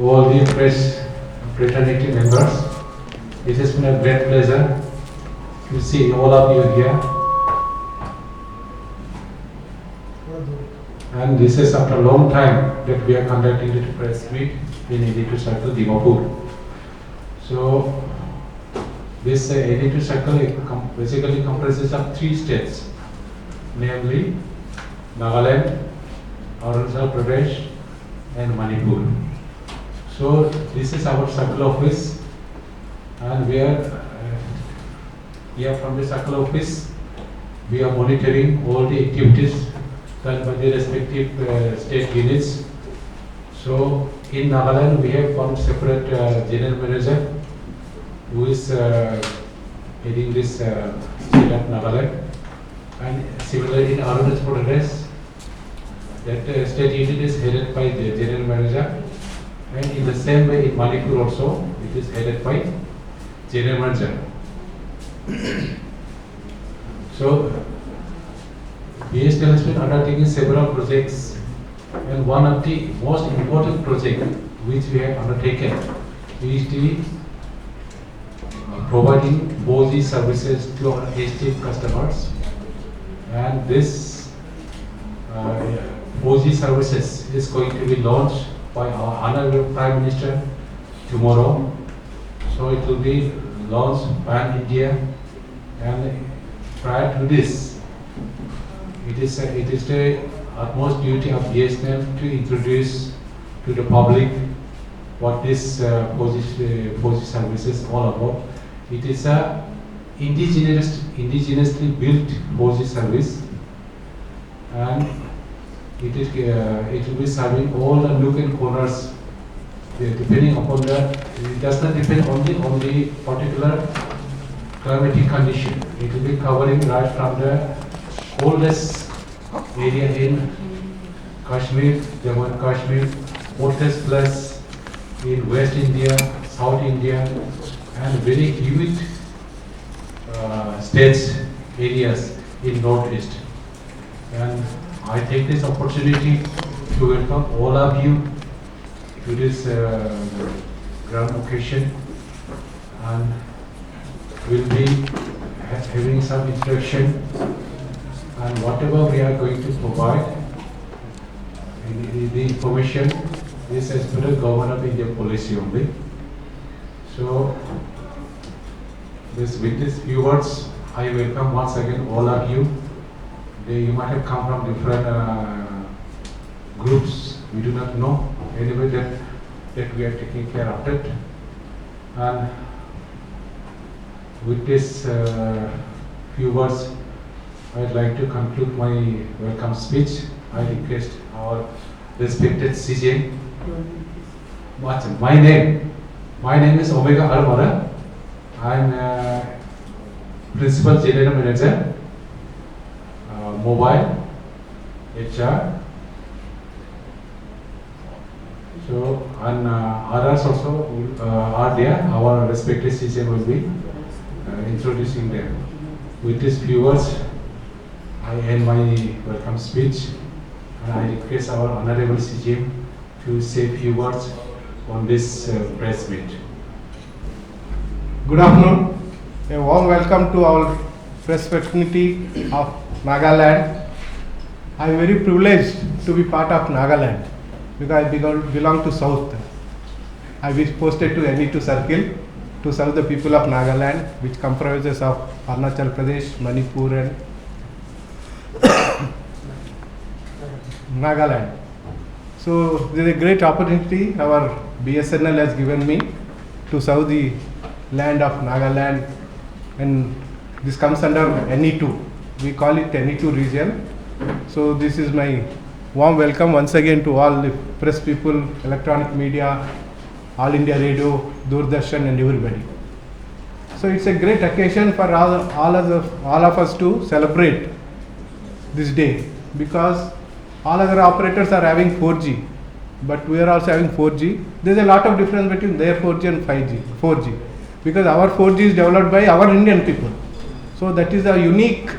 all the press fraternity members. It has been a great pleasure to see all of you here. And this is after a long time that we are conducting the press meet in 82 Circle, Dimapur. So this 82 Circle basically comprises of 3 states, namely Nagaland, Arunachal Pradesh and Manipur. So this is our circle office, and we are here from the circle office. We are monitoring all the activities done by the respective state units. So in Nagaland we have one separate general manager who is heading this state of Nagaland, and similarly in Arunachal Pradesh, that state unit is headed by the general manager, and in the same way in Manipur also it is headed by general manager. So Bsnl has been undertaking several projects, and one of the most important projects which we have undertaken is the providing 4G services to our HTF customers, and this 4G services is going to be launched by our Honorable Prime Minister tomorrow. So it will be launched pan-India, and prior to this, it is the utmost duty of Bsnl to introduce to the public what this 4G service is all about. It is a indigenously built 4G service, and it will be serving all the nook and corners. Depending upon it does not depend only on the particular climatic condition. It will be covering right from the coldest area in Kashmir, Jammu and Kashmir, hottest place in West India, South India, and very humid states areas in Northeast. And I take this opportunity to welcome all of you to this grand occasion, and we'll be having some introduction, and whatever we are going to provide, the information is as per the Government of India policy only. So with these few words, I welcome once again all of you. You might have come from different groups, we do not know. Anyway, that we are taking care of it. And with this few words, I'd like to conclude my welcome speech. I request our respected CJ. My name is Omega Armara. I'm Principal General Manager, Mobile, HR. So, and others also are there. Our respected CJ will be introducing them. With these few words, I end my welcome speech, and I request our Honorable CJ to say a few words on this press meet. Good afternoon. A warm welcome to our press fraternity of Nagaland. I am very privileged to be part of Nagaland because I belong to South. I was posted to NE2 Circle to serve the people of Nagaland, which comprises of Arunachal Pradesh, Manipur and Nagaland. So there is a great opportunity our Bsnl has given me to serve the land of Nagaland, and this comes under NE2. We call it NE2 region. So this is my warm welcome once again to all the press people, electronic media, All India Radio, Doordarshan and everybody. So it's a great occasion for all of us to celebrate this day, because all other operators are having 4G, but we are also having 4G. There's a lot of difference between their 4G and 4G, because our 4G is developed by our Indian people. So that is a unique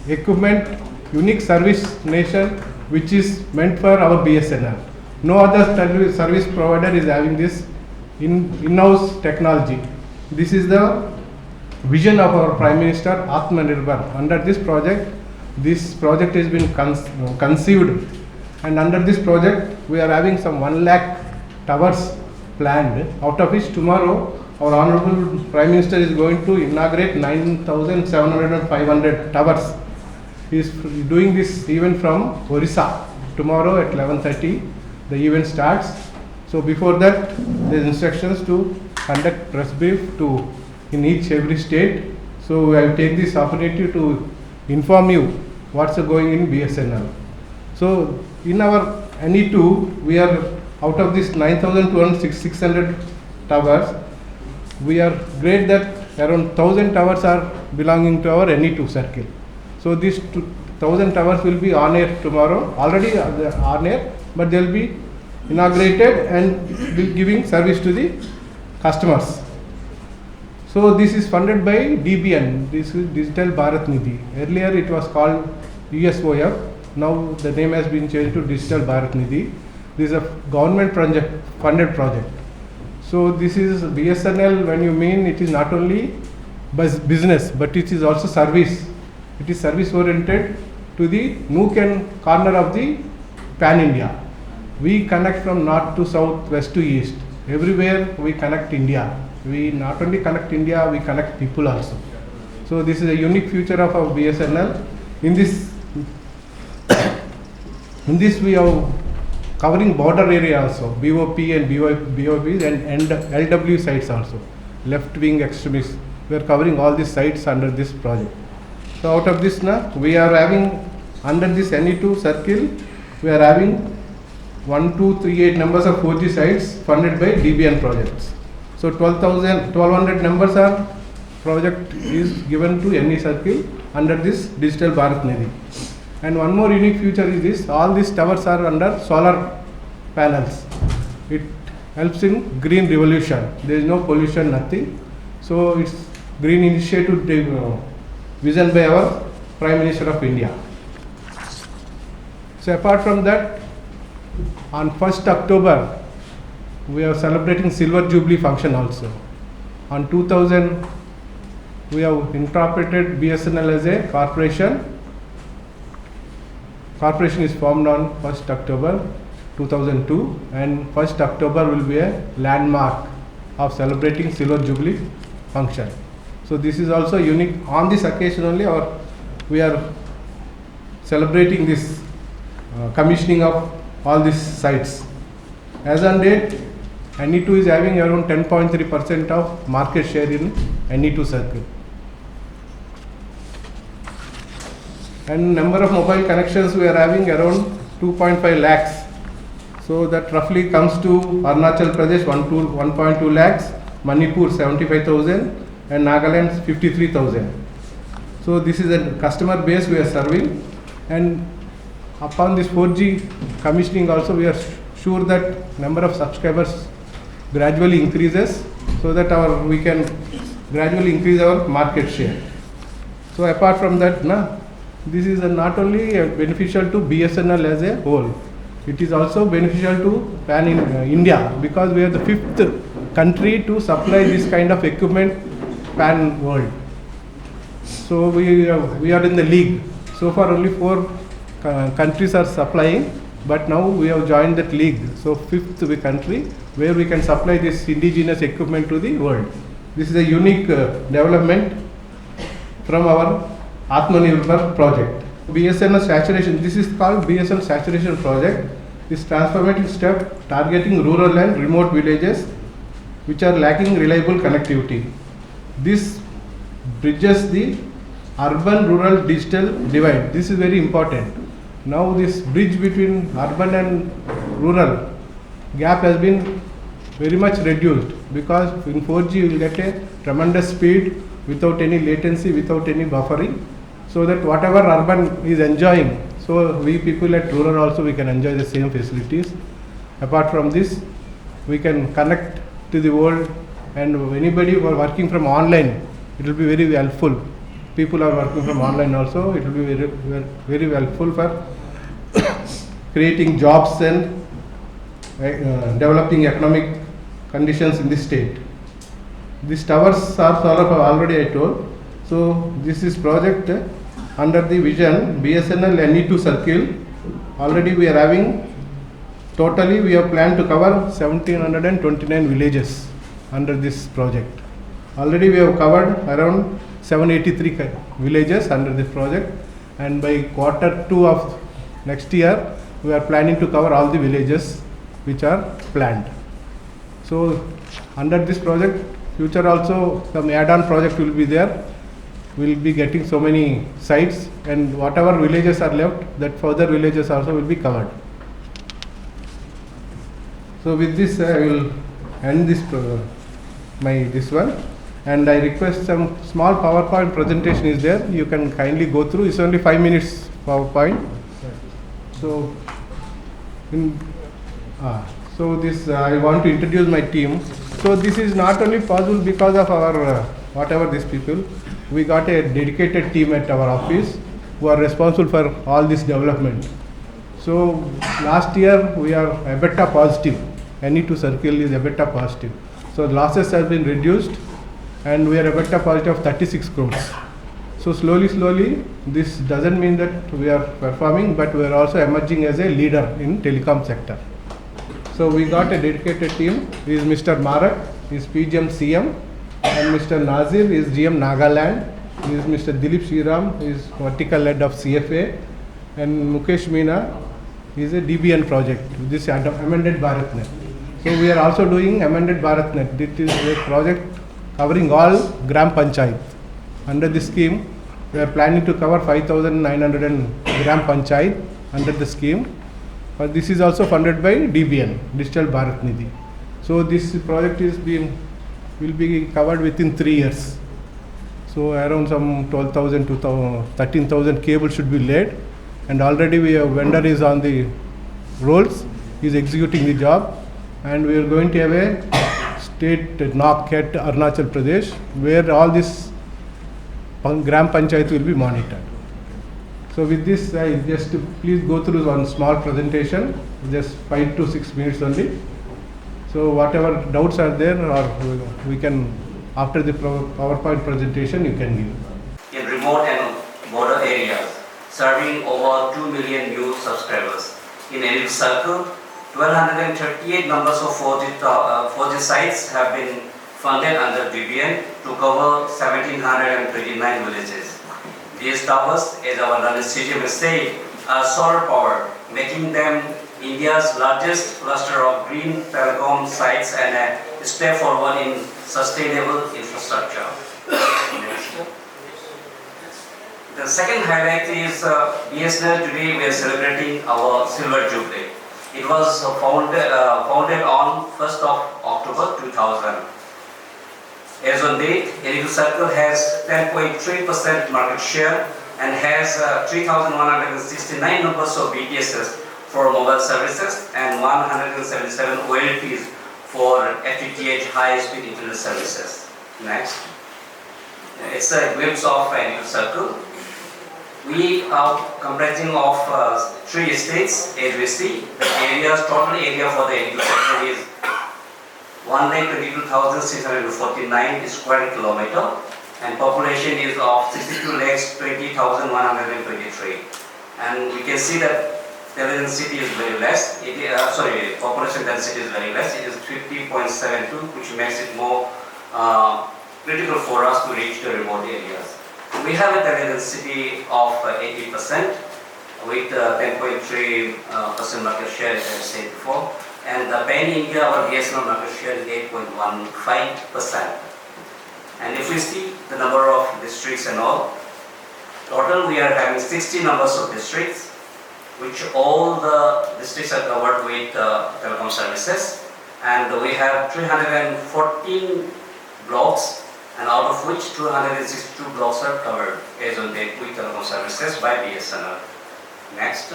equipment, unique service nation which is meant for our Bsnl. No other service provider is having this in-house technology. This is the vision of our Prime Minister, Atmanirbhar. Under this project has been conceived, and under this project we are having some 1 lakh towers planned, out of which tomorrow our Honorable Prime Minister is going to inaugurate 9,700 and 500 towers. He is doing this event from Orissa. Tomorrow at 11:30 the event starts. So before that there is instructions to conduct press brief in every state. So I will take this opportunity to inform you what's going in BSNL. So in our NE2 we are out of this 9,600 towers. We are great that around 1,000 towers are belonging to our NE2 circle. So these 1,000 towers will be on air tomorrow. Already they are on air, but they will be inaugurated and will giving service to the customers. So this is funded by DBN. This is Digital Bharat Nidhi. Earlier it was called USOF. Now the name has been changed to Digital Bharat Nidhi. This is a government funded project. So this is BSNL. When you mean, it is not only business, but it is also service. It is service oriented to the nook and corner of the pan India. We connect from north to south, west to east. Everywhere we connect India. We not only connect India, we connect people also. So this is a unique feature of our BSNL. In this we are covering border area also, BOP and BOPs and LW sites also, left wing extremists. We are covering all these sites under this project. So out of this we are having under this NE2 circle, we are having 1238 numbers of 4G sites funded by DBN projects. So 1200 numbers are project is given to NE circle under this Digital Bharat Nidhi. And one more unique feature is this: all these towers are under solar panels. It helps in green revolution. There is no pollution, nothing. So it's green initiative vision by our Prime Minister of India. So apart from that, on 1st October we are celebrating Silver Jubilee function also. On 2000 we have incorporated BSNL as a corporation. Corporation is formed on 1st October 2002, and 1st October will be a landmark of celebrating Silver Jubilee function. So this is also unique. On this occasion only we are celebrating this commissioning of all these sites. As on date, NE2 is having around 10.3% of market share in NE2 circle. And number of mobile connections we are having around 2.5 lakhs. So that roughly comes to Arunachal Pradesh 1.2 lakhs, Manipur 75,000 and Nagaland 53,000. So this is a customer base we are serving, and upon this 4G commissioning also we are sure that number of subscribers gradually increases, so that we can gradually increase our market share. So apart from that, this is not only beneficial to BSNL as a whole, it is also beneficial to pan India, because we are the 5th country to supply this kind of equipment pan world. So we are in the league. So far only 4 countries are supplying, but now we have joined that league. So 5th country where we can supply this indigenous equipment to the world. This is a unique development from our Atmanirbhar project. BSNL saturation, this is called BSNL saturation project. This transformative step targeting rural and remote villages which are lacking reliable connectivity. This bridges the urban-rural digital divide. This is very important. Now this bridge between urban and rural gap has been very much reduced, because in 4G you will get a tremendous speed without any latency, without any buffering, so that whatever urban is enjoying, so we people at rural also we can enjoy the same facilities. Apart from this, we can connect to the world, and anybody who are working from online, it will be very helpful. People are working from online also, it will be very, very helpful for creating jobs and developing economic conditions in the state. These towers are solar power, already I told. So this is project under the vision BSNL NE2 circle. Already we are having, totally we have planned to cover 1729 villages under this project. Already we have covered around 783 villages under this project, and by Q2 of next year we are planning to cover all the villages which are planned. So under this project, future also some add-on project will be there. We will be getting so many sites, and whatever villages are left, that further villages also will be covered. So with this I will end this this one, and I request some small PowerPoint presentation is there. You can kindly go through. It's only 5 minutes PowerPoint. So so this I want to introduce my team. So this is not only possible because of our whatever these people. We got a dedicated team at our office who are responsible for all this development. So last year we are EBITDA positive. NE2 circle is EBITDA positive. So losses have been reduced, and we are EBITDA positive of 36 crores. So slowly, this doesn't mean that we are performing, but we are also emerging as a leader in telecom sector. So we got a dedicated team. Is Mr. Bharat, is PGM CM, and Mr. Nazir is GM Nagaland. Is Mr. Dilip Shriram, is vertical head of CFA, and Mukesh Meena is a DBN project. This is amended BharatNet. So we are also doing amended BharatNet. This is a project covering all Gram Panchayat. Under this scheme, we are planning to cover 5,900 Gram Panchayat under the scheme. But this is also funded by DBN, Digital Bharat Nidhi. So this project will be covered within 3 years. So around some 12,000 to 13,000 cables should be laid, and already we have vendor is on the rolls, is executing the job, and we are going to have a state knock at Arunachal Pradesh where all this Gram Panchayat will be monitored. So with this, I just please go through one small presentation, just 5 to 6 minutes only. So whatever doubts are there, or we can, after the PowerPoint presentation, you can give. In remote and border areas, serving over 2 million new subscribers. In NE2 circle, 1,238 numbers of 4G sites have been funded under DBN to cover 1,729 villages. These towers, as our CGM has said, are solar powered, making them India's largest cluster of green telecom sites and a step forward in sustainable infrastructure. The second highlight is Bsnl. Today we are celebrating our silver jubilee. It was founded on 1st of October 2000. As on date, NE2 circle has 10.3% market share and has 3,169 numbers of BTSs for mobile services and 177 OLTs for FTTH high-speed internet services. Next. It's a glimpse of NE2 circle. We are comprising of 3 states, as we see. The total area for the NE2 circle is 1,22,649 square kilometer, and population is of 62,20,123. And we can see that the density is very less. Population density is very less. It is 50.72, which makes it more critical for us to reach the remote areas. We have a density of 80% with 10.3% market share, as I said before. And the pan-India, our BSNL market share is 8.15%. And if we see the number of districts and all, total we are having 60 numbers of districts, which all the districts are covered with telecom services. And we have 314 blocks, and out of which 262 blocks are covered as on date with telecom services by BSNL. Next.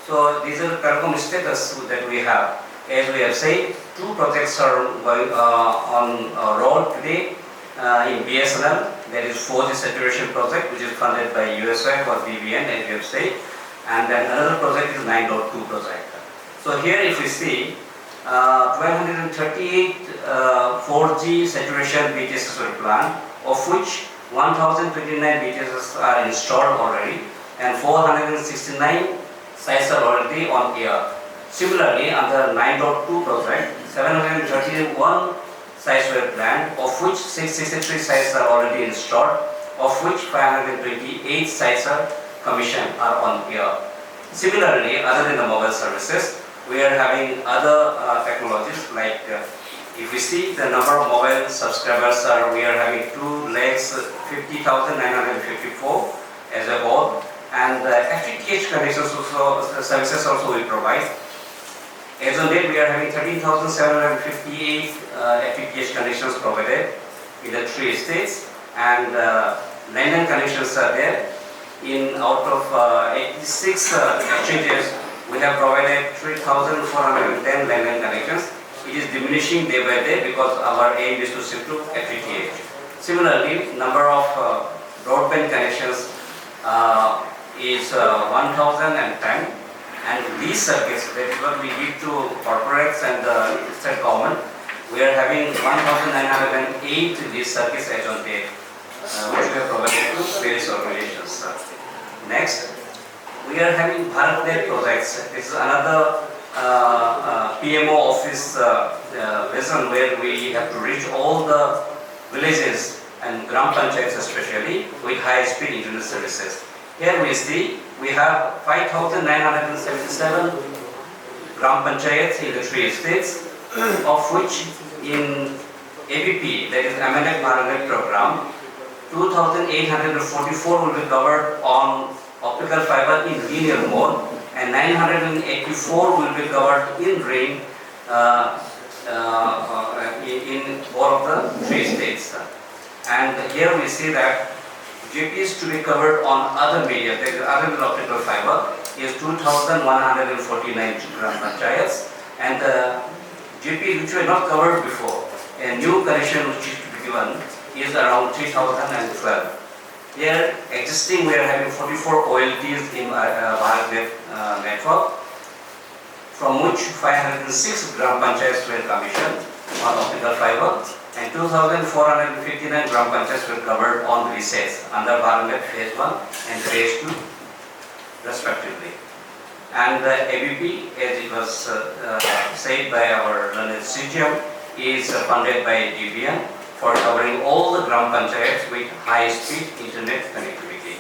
So these are the telecom status that we have. As we have said, 2 projects are going on roll today in BSNL. There is 4G saturation project, which is funded by USF or BBN, as we have said, and then another project is 9.2 project. So here, if we see, 1,238 4G saturation BTS were planned, of which 1,029 BTS are installed already and 469 sites are already on air. Similarly, under 9.2 project, 731 sites were planned, of which 663 sites are already installed, of which 528 sites are commissioned are on air. Similarly, other than the mobile services, we are having other technologies like if we see the number of mobile subscribers we are having 2,50,954 as a whole, and FTTH connections also, services also we provide. As on date, we are having 13,758 FTTH connections provided in the 3 states, and landline connections are there. In out of 86 exchanges, we have provided 3,410 landline connections. It is diminishing day by day because our aim is to shift to FTTH. Similarly, number of broadband connections is 1,010, and these circuits, that is what we give to corporates and the state government, we are having 1,908 these circuits as on date, which we have provided to various organizations. Next, we are having Bharat projects. This is another PMO office vision where we have to reach all the villages and gram panchayats especially with high-speed internet services. Here we see we have 5,977 gram panchayats in the 3 states, of which in ABP, that is Amended Bharat program, 2,844 will be covered on optical fiber in linear mode, and 984 will be covered in ring in all of the 3 states. And here we see that GPs to be covered on other media, that is other than optical fiber, is 2,149 gram panchayats, and GPs which were not covered before, a new connection which is to be given is around 3,012. Here, existing, we are having 44 OLTs in Bharat network, from which 506 gram panchayats were commissioned on optical fiber, and 2,459 gram panchayats were covered on resets under Bharat phase 1 and phase 2 respectively. And ABP, as it was said by our learned CGM, is funded by DBN for covering all the gram panchayats with high-speed internet connectivity.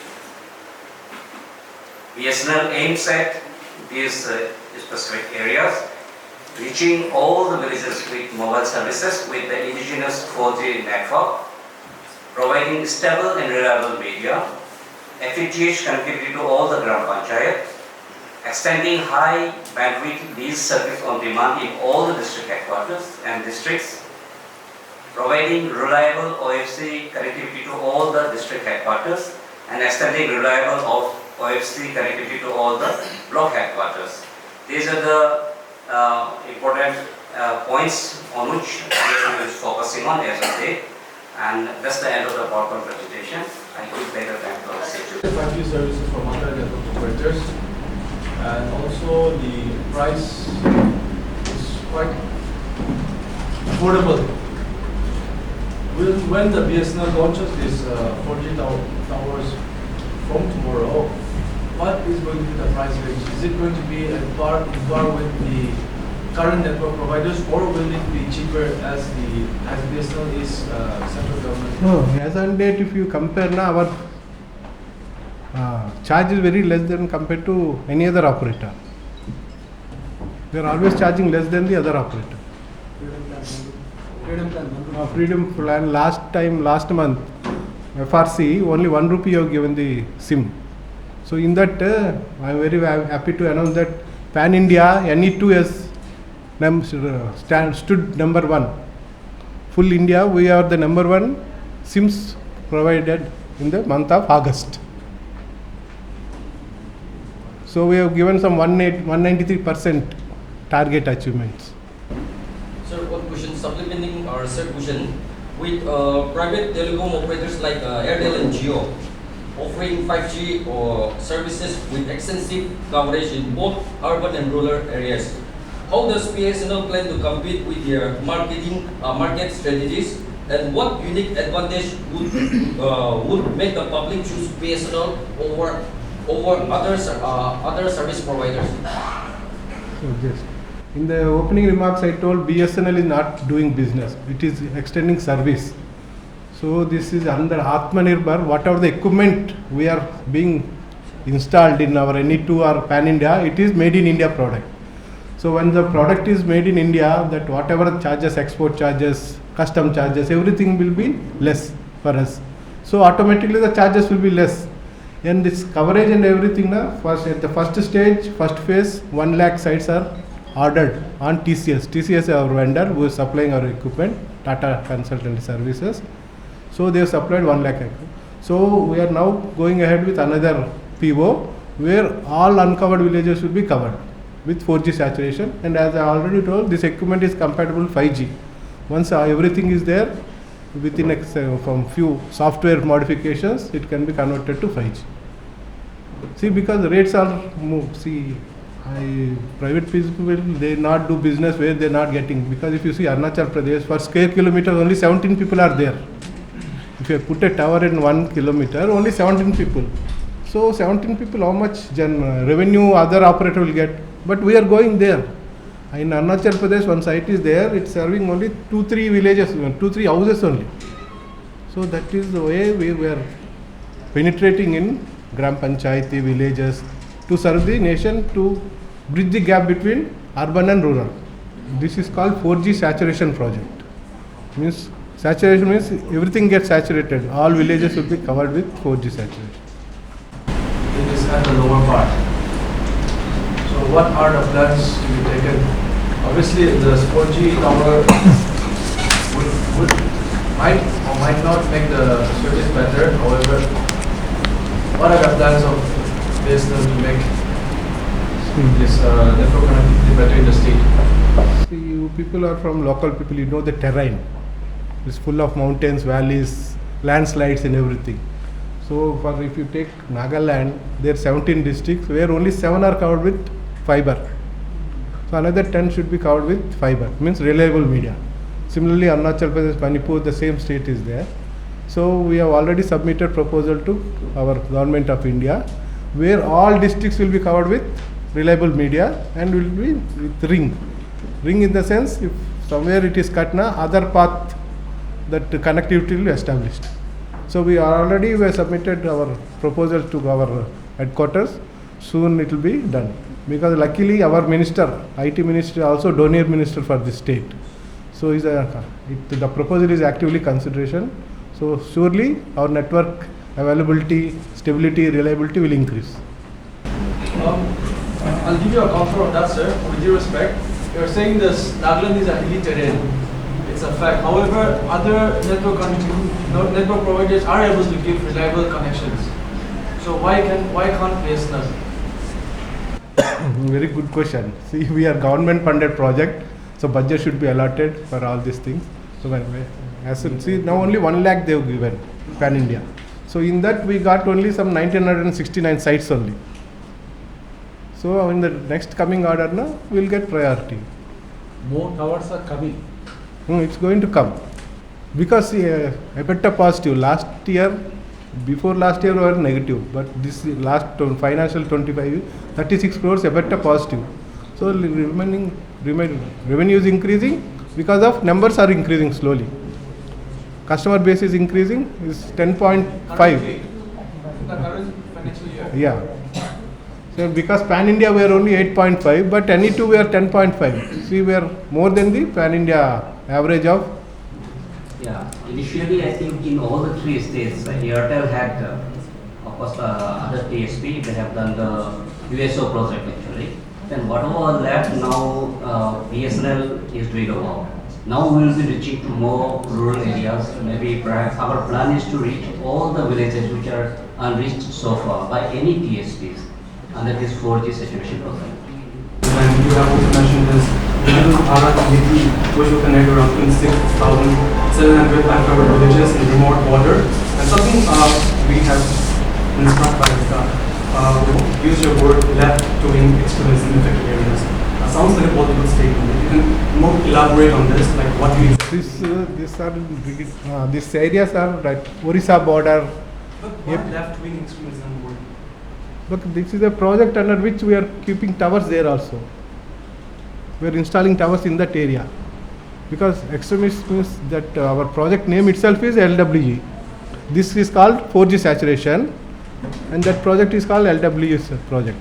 Bsnl aims at these specific areas, reaching all the villages with mobile services with the indigenous 4G network, providing stable and reliable media, FTTH connectivity to all the gram panchayats, extending high bandwidth lease service on demand in all the district headquarters and districts, providing reliable OFC connectivity to all the district headquarters, and extending reliable OFC connectivity to all the block headquarters. These are the important points on which we is focusing on as of today, and that's the end of the PowerPoint presentation. I give later time to our CGM. 5G services from other network operators, and also the price is quite affordable. When the Bsnl launches these 4G towers from tomorrow, what is going to be the price range? Is it going to be at par with the current network providers, or will it be cheaper as Bsnl is central government? No, as on date, if you compare now, our charge is very less than compared to any other operator. We are always charging less than the other operator. Freedom plan last month, FRC only 1 rupee you have given the SIM. So in that, I am very happy to announce that Pan India NE2 has stood number 1. Full India, we are the number 1 SIMs provided in the month of August. So we have given some 193% target achievements. Sir, one question, supplementing our third question, with private telecom operators like Airtel and Jio offering 5G or services with extensive coverage in both urban and rural areas, how does Bsnl plan to compete with their market strategies, and what unique advantage would make the public choose Bsnl over other service providers? So just in the opening remarks, I told BSNL is not doing business; it is extending service. So this is under Atmanirbhar. Whatever the equipment we are being installed in our NE2 or Pan India, it is made in India product. So when the product is made in India, that whatever charges, export charges, custom charges, everything will be less for us. So automatically the charges will be less. And this coverage and everything, first at the first stage, first phase, 1 lakh sites are ordered on TCS. TCS is our vendor who is supplying our equipment, Tata Consultancy Services. So they have supplied 1 lakh. So we are now going ahead with another PO where all uncovered villages will be covered with 4G saturation. And as I already told, this equipment is compatible 5G. Once everything is there, within from few software modifications, it can be converted to 5G. See, because the rates are moved. See, private people they not do business where they are not getting. Because if you see Arunachal Pradesh, for square kilometer only 17 people are there. If you put a tower in 1 kilometer, only 17 people. So 17 people, how much revenue other operator will get? But we are going there. In Arunachal Pradesh, one site is there, it's serving only 2-3 villages, 2-3 houses only. So that is the way we were penetrating in Gram Panchayati villages to serve the nation, to bridge the gap between urban and rural. This is called 4G saturation project. Means saturation means everything gets saturated. All villages will be covered with 4G saturation. It is at the lower part. So what are the plans to be taken? Obviously, the 4G tower might or might not make the service better. However, what are the plans of Bsnl to make this network connectivity better in the state? See, you people are from local people, you know the terrain. It's full of mountains, valleys, landslides and everything. So for if you take Nagaland, there are 17 districts where only 7 are covered with fiber. So another 10 should be covered with fiber, means reliable media. Similarly, Arunachal Pradesh, Manipur, the same state is there. So we have already submitted proposal to our government of India, where all districts will be covered with reliable media and will be with ring. Ring in the sense, if somewhere it is cut na, other path that connectivity will be established. So we already submitted our proposal to our headquarters. Soon it will be done. Because luckily our minister, IT minister, also donor minister for this state. So the proposal is actively consideration. So surely our network availability, stability, reliability will increase. I'll give you a counter on that, sir. With due respect, you're saying this Nagaland is a hilly terrain. It's a fact. However, other network providers are able to give reliable connections. So why can't Bsnl? Very good question. See, we are government funded project, so budget should be allotted for all these things. So as you see, now only 1 lakh they have given Pan India. So in that we got only some 1969 sites only. So in the next coming order, we will get priority. More towers are coming. It's going to come because EBITDA positive. Before last year we were negative, but this last financial 25, 36 crores EBITDA positive. So revenue is increasing because of numbers are increasing slowly. Customer base is increasing, is 10.5. The current financial year. Yeah. So because Pan India we are only 8.5, but NE2 we are 10.5. See, we are more than the Pan India average of. Yeah, initially I think in all the 3 states, Airtel had, of course, the other TSP, they have done the USO project actually. Then whatever was left, now Bsnl is doing a work. Now we will be reaching to more rural areas. Maybe perhaps our plan is to reach all the villages which are unreached so far by any TSPs under this 4G saturation program. And you have also mentioned this digital Bharat Nidhi, which will connect around 26,700 uncovered villages in remote water. And something we have been struck by use your word left to wing extremism in affected areas. sounds like a political statement. If you can more elaborate on this, like what do you? These areas are like Orissa border. But why left-wing extremism would? Look, this is a project under which we are keeping towers there also. We are installing towers in that area. Because extremist means that our project name itself is LWG. This is called 4G saturation, and that project is called LWG project.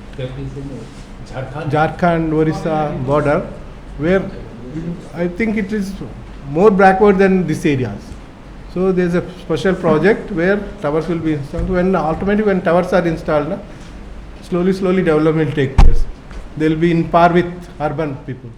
Jharkhand, Orissa border, where I think it is more backward than these areas. So there is a special project where towers will be installed. Automatically when towers are installed, slowly development will take place. They will be in par with urban people.